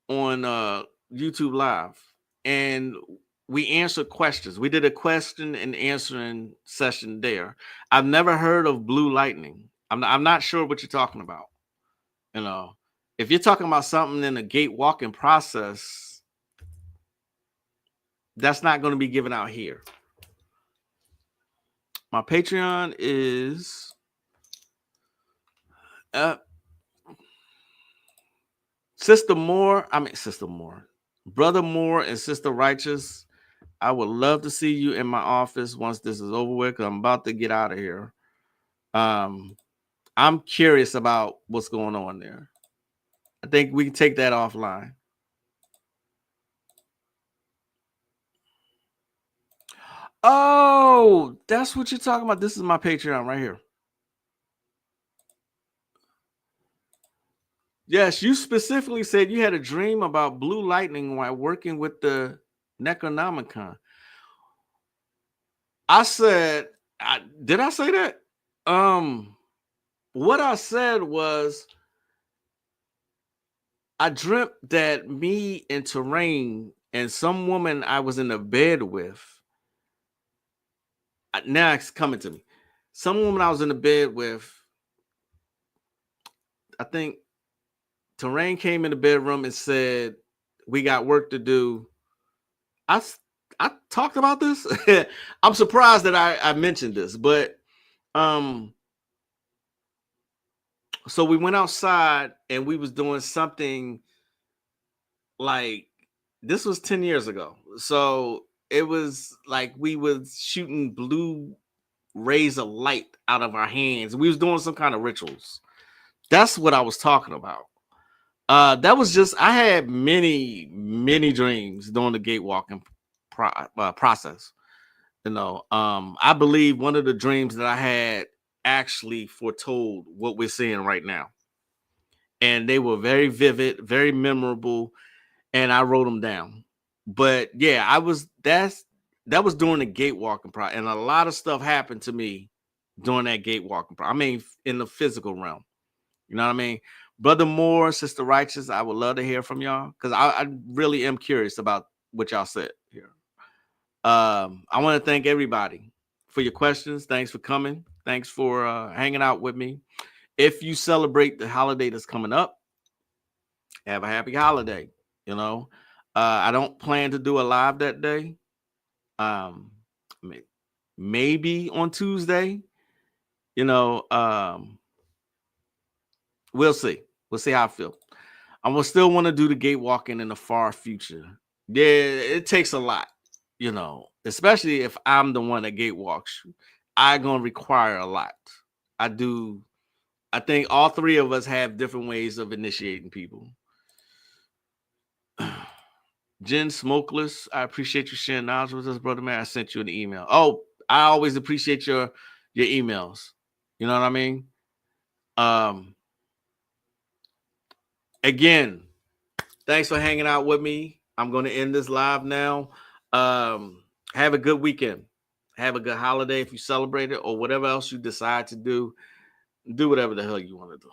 on YouTube Live, and we answered questions. We did a question and answering session there. I've never heard of blue lightning. I'm not sure what you're talking about. You know, if you're talking about something in a gate walking process, that's not going to be given out here. My Patreon is Sister Moore, Brother Moore and Sister Righteous. I would love to see you in my office once this is over with, because I'm about to get out of here. I'm curious about what's going on there. I think we can take that offline. Oh, that's what you're talking about. This is my Patreon right here. Yes, you specifically said you had a dream about blue lightning while working with the Necronomicon. I said, did I say that? What I said was, I dreamt that me and Terrain and some woman I was in the bed with. Now it's coming to me. Some woman I was in the bed with. I think Terrain came in the bedroom and said, "We got work to do." I talked about this. I'm surprised that I mentioned this, but so we went outside and we was doing something like, this was 10 years ago. So it was like we was shooting blue rays of light out of our hands. We was doing some kind of rituals. That's what I was talking about. That was just, I had many dreams during the gate walking process. You know, I believe one of the dreams that I had actually foretold what we're seeing right now. And they were very vivid, very memorable, and I wrote them down. But yeah, that was during the gate walking process, and a lot of stuff happened to me during that gate walking process. I mean, in the physical realm. You know what I mean? Brother Moore, Sister Righteous, I would love to hear from y'all, because I really am curious about what y'all said here. I want to thank everybody for your questions. Thanks for coming. Thanks for hanging out with me. If you celebrate the holiday that's coming up, have a happy holiday. You know, I don't plan to do a live that day. Maybe on Tuesday. You know, we'll see. We'll see how I feel. I will still want to do the gate walking in the far future. Yeah, it takes a lot, you know, especially if I'm the one that gate walks. I'm gonna require a lot. I think all three of us have different ways of initiating people. Jen Smokeless, I appreciate you sharing knowledge with us, brother man. I sent you an email. Oh, I always appreciate your emails. You know what I mean? Again, thanks for hanging out with me. I'm going to end this live now. Have a good weekend. Have a good holiday if you celebrate it, or whatever else you decide to do. Do whatever the hell you want to do.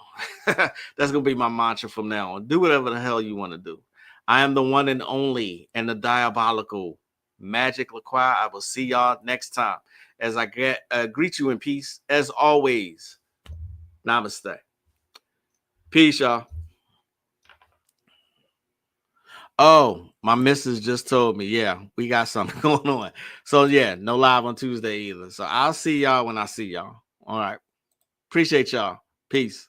That's going to be my mantra from now on. Do whatever the hell you want to do. I am the one and only and the diabolical Magick LaCroix. I will see y'all next time as I greet you in peace. As always, namaste. Peace, y'all. Oh, my missus just told me, yeah, we got something going on. So, yeah, no live on Tuesday either. So I'll see y'all when I see y'all. All right. Appreciate y'all. Peace.